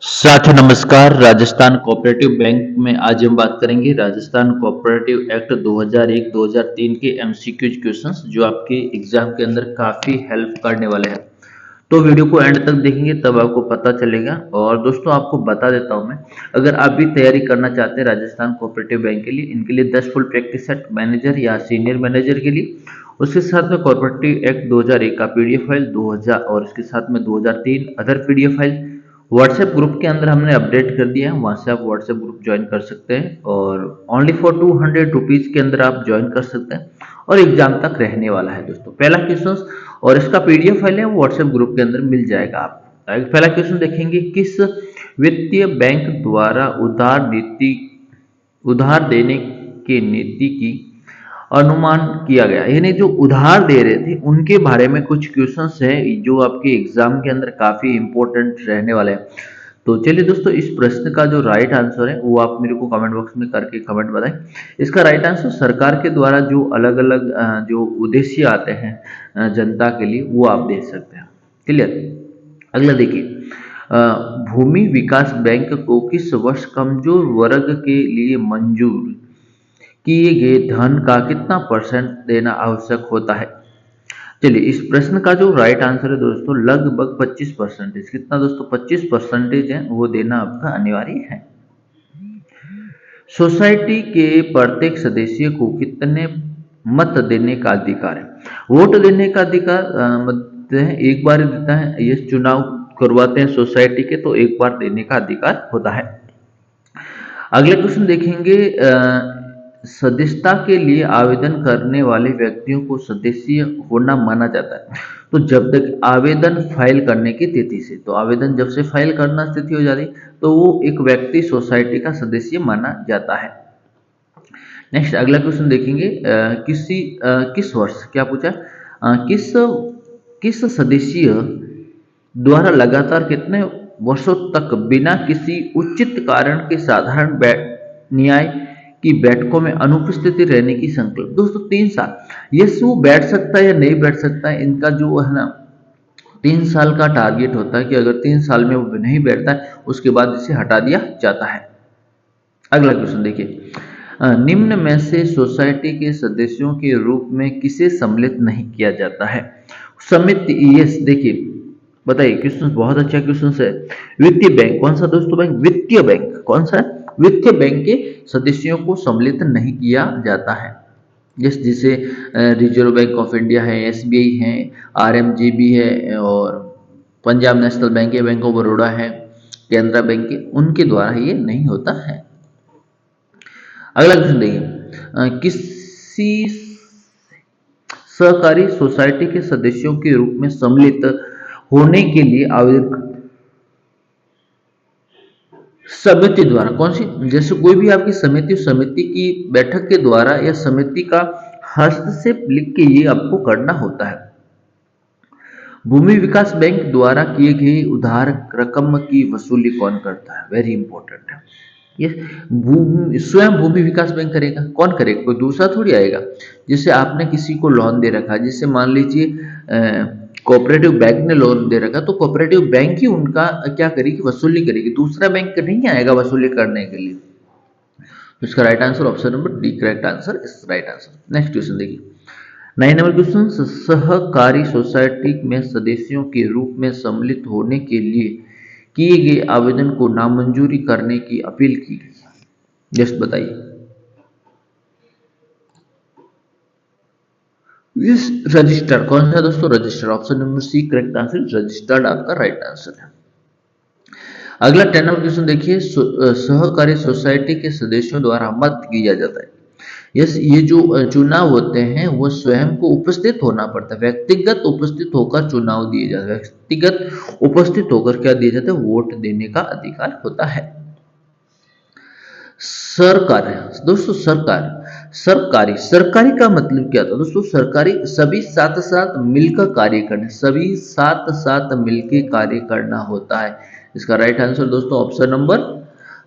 साथियों नमस्कार। Rajasthan cooperative bank में आज हम बात करेंगे राजस्थान कोऑपरेटिव एक्ट 2001-2003 के एमसीक्यूज क्वेश्चंस जो आपके एग्जाम के अंदर काफी हेल्प करने वाले हैं। तो वीडियो को एंड तक देखेंगे तब आपको पता चलेगा। और दोस्तों आपको बता देता हूं मैं, अगर आप भी तैयारी करना चाहते हैं राजस्थान कोऑपरेटिव बैंक के लिए, इनके लिए 10 फुल प्रैक्टिस सेट मैनेजर या सीनियर मैनेजर के लिए, उसके साथ में कोऑपरेटिव एक्ट 2001 का पीडीएफ फाइल 2000 और इसके साथ में 2003 other PDF file WhatsApp group के अंदर हमने अपडेट कर दिया है। वहां से आप व्हाट्सएप ग्रुप ज्वाइन कर सकते हैं और ओनली फॉर 200 रुपीज के अंदर आप ज्वाइन कर सकते हैं और एग्जाम तक रहने वाला है दोस्तों। पहला क्वेश्चन और इसका पीडीएफ फाइल है वो व्हाट्सएप ग्रुप के अंदर मिल जाएगा आपको। पहला क्वेश्चन देखेंगे, किस वित्तीय बैंक द्वारा उधार देने की नीति की अनुमान किया गया, यानी जो उधार दे रहे थे उनके बारे में कुछ क्वेश्चंस है जो आपके एग्जाम के अंदर काफी इंपॉर्टेंट रहने वाले हैं। तो चलिए दोस्तों, इस प्रश्न का जो राइट आंसर है वो आप मेरे को कमेंट बॉक्स में करके कमेंट बताएं। इसका राइट आंसर सरकार के द्वारा जो अलग अलग जो उद्देश्य आते हैं जनता के लिए, वो आप दे सकते हैं। क्लियर। अगला देखिए, भूमि विकास बैंक को किस वर्ष कमजोर वर्ग के लिए मंजूर किए गए धन का कितना परसेंट देना आवश्यक होता है? चलिए, इस प्रश्न का जो राइट आंसर है दोस्तों लगभग 25%। कितना दोस्तों? 25% है वो देना आपका अनिवार्य है। सोसाइटी के प्रत्येक सदस्य को कितने मत देने का अधिकार है? वोट देने का अधिकार एक बार देता है। ये चुनाव करवाते हैं सोसाइटी के तो एक बार देने का अधिकार होता है। अगले क्वेश्चन देखेंगे, सदस्यता के लिए आवेदन करने वाले व्यक्तियों को सदस्य होना माना जाता है तो जब तक आवेदन फाइल करने की तिथि से, तो आवेदन जब से फाइल करना तिथि हो जाती तो वो एक व्यक्ति सोसाइटी का सदस्य माना जाता है। नेक्स्ट अगला क्वेश्चन देखेंगे, किस वर्ष क्या पूछा, किस किस सदस्य द्वारा लगातार कितने वर्षों तक बिना किसी उचित कारण के साधारण न्याय की बैठकों में अनुपस्थिति रहने की संकल्प? दोस्तों 3 साल। यस, वो बैठ सकता है या नहीं बैठ सकता है, इनका जो है ना 3 साल का टारगेट होता है कि अगर 3 साल में वो नहीं बैठता है उसके बाद इसे हटा दिया जाता है। अगला क्वेश्चन देखिए, निम्न में से सोसाइटी के सदस्यों के रूप में किसे सम्मिलित नहीं किया जाता है? समिति। यस, देखिए बताइए, क्वेश्चन बहुत अच्छा क्वेश्चन है। वित्तीय बैंक कौन सा दोस्तों? बैंक वित्तीय बैंक कौन सा है? वित्तीय बैंक के सदस्यों को सम्मिलित नहीं किया जाता है। जिसे रिजर्व बैंक ऑफ इंडिया है, एसबीआई है, आरएमजीबी है और पंजाब नेशनल बैंक है, बैंक ऑफ बड़ौदा है, केनरा बैंक है, उनके द्वारा ये नहीं होता है। अगला क्वेश्चन देखिए, किसी सहकारी सोसाइटी के सदस्यों के रूप में सम्मिलित होने के लिए आवेदन समिति द्वारा, कौन सी? जैसे कोई भी आपकी समिति की बैठक के द्वारा या समिति का हस्तक्षेप लिख के ये आपको करना होता है। भूमि विकास बैंक द्वारा किए गए उधार रकम की वसूली कौन करता है? वेरी इंपॉर्टेंट है ये। स्वयं भूमि विकास बैंक करेगा। कौन करेगा? कोई दूसरा थोड़ी आएगा। जैसे आपने किसी को लोन दे रखा है, जिससे मान लीजिए कोऑपरेटिव बैंक ने लोन दे रखा, तो कोऑपरेटिव बैंक ही उनका क्या करेगी? वसूली करेगी। दूसरा बैंक नहीं आएगा वसूली करने के लिए। तो इसका right answer option number D correct answer is right answer. Next question देखिए, 9 नंबर क्वेश्चन, सहकारी सोसाइटी में सदस्यों के रूप में सम्मिलित होने के लिए किए गए आवेदन को नामंजूरी करने की अपील की गई। जस्ट बताइए। इस रजिस्टर कौन सा दोस्तों? Register. Option number C correct answer, registered आपका राइट आंसर है। अगला 10 नंबर क्वेश्चन देखिए, सहकारी सोसाइटी के सदस्यों द्वारा मत किया जाता है। यस, ये जो चुनाव होते हैं वो स्वयं को उपस्थित होना पड़ता है। व्यक्तिगत उपस्थित होकर चुनाव दिए जाते हैं। व्यक्तिगत उपस्थित होकर क्या दिया जाता है? वोट देने का अधिकार होता है। सरकार है दोस्तों, सरकारी का मतलब क्या था दोस्तों? सरकारी सभी साथ साथ मिलकर कार्य करना, सभी साथ साथ मिलकर कार्य करना होता है। इसका राइट आंसर दोस्तों option number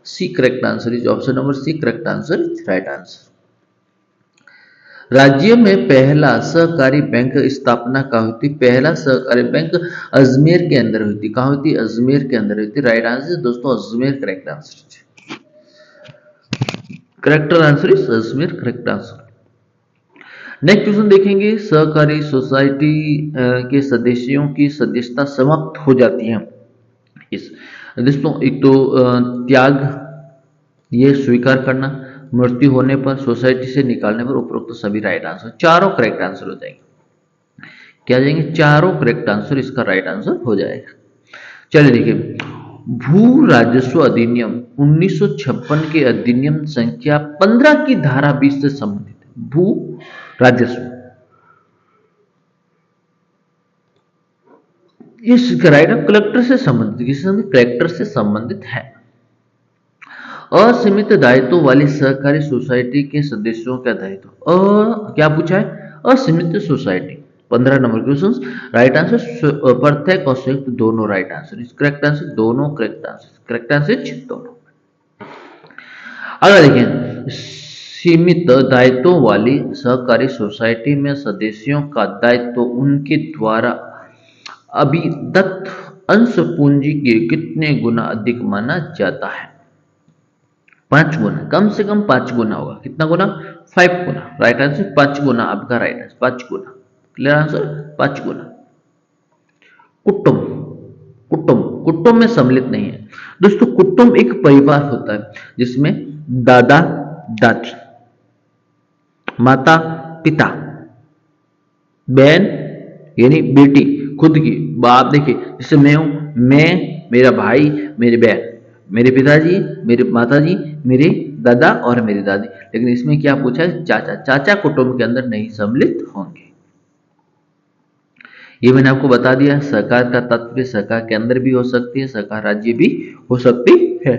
C correct answer is, option number C correct answer is right answer. राज्य में पहला सहकारी बैंक स्थापना कहाँ हुई थी? पहला सहकारी बैंक अजमेर के अंदर हुई थी। कहाँ हुई थी? अजमेर के अंदर हुई थी। राइट आंसर दोस्तों Ajmer correct answer. Correct answer is Ajmer correct answer. Next question देखेंगे, सहकारी सोसाइटी के सदस्यों की सदस्यता समाप्त हो जाती है। इस दोस्तों एक तो त्याग, ये स्वीकार करना, मृत्यु होने पर, सोसाइटी से निकालने पर, उपरोक्त सभी राइट आंसर। चारों करेक्ट आंसर हो जाएंगे। क्या जाएंगे? चारों करेक्ट आंसर इसका राइट आंसर हो जाएगा। चलिए देखिए, भू राजस्व अधिनियम 1956 के अधिनियम संख्या 15 की धारा 20 से संबंधित है। भू राजस्व, इस राइट ऑफ कलेक्टर से संबंधित, किसी कलेक्टर से संबंधित है। असीमित दायित्व वाली सहकारी सोसाइटी के सदस्यों का दायित्व, क्या पूछा है? असीमित society. 15 number question. Right answer प्रत्येक और संयुक्त दोनों राइट आंसर। करेक्ट आंसर दोनों करेक्ट आंसर। करेक्ट आंसर दोनों। अगर देखें, सीमित दायित्व वाली सहकारी सोसाइटी में सदस्यों का दायित्व उनके द्वारा अभिदत्त अंश पूंजी के कितने गुना अधिक माना जाता है? 5 गुना, कम से कम 5 गुना होगा। कितना गुना? 5 गुना। राइट आंसर 5 गुना आपका राइट आंसर, 5 गुना। क्लियर आंसर 5 गुना। कुटुंब, कुटुंब, कुटुंब में सम्मिलित नहीं है दोस्तों। कुटुंब एक परिवार होता है जिसमें दादा दादी, माता पिता, बहन यानी बेटी खुद की, बाप, देखिए जैसे मैं हूं, मैं, मेरा भाई, मेरी बहन, मेरे पिताजी, मेरे माताजी, मेरे दादा और मेरी दादी। लेकिन इसमें क्या पूछा है? चाचा। चाचा कुटुंब के अंदर नहीं सम्मिलित होंगे। ये मैंने आपको बता दिया। सरकार का तत्व सरकार के अंदर भी हो सकती है, सरकार राज्य भी हो सकती है।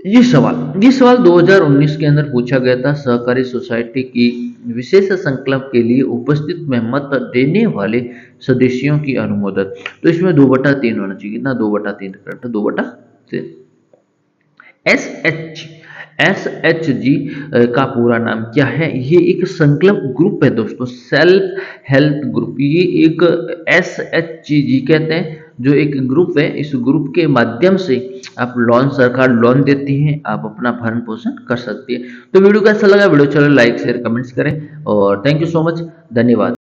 ये सवाल 2019 के अंदर पूछा गया था। सहकारी सोसाइटी की विशेष संकल्प के लिए उपस्थित में मत देने वाले सदस्यों की अनुमोदन। तो इसमें 2/3 होना चाहिए। कितना? 2/3 करेक्ट, 2/3। SHG का पूरा नाम क्या है? ये एक संकल्प ग्रुप है दोस्तों, सेल्फ हेल्प ग्रुप। ये एक SHG कहते हैं, जो एक ग्रुप है। इस ग्रुप के माध्यम से आप लोन, सरकार लोन देती है, आप अपना भरण पोषण कर सकती है। तो वीडियो कैसा लगा? वीडियो चलो लाइक शेयर कमेंट्स करें और थैंक यू सो मच, धन्यवाद।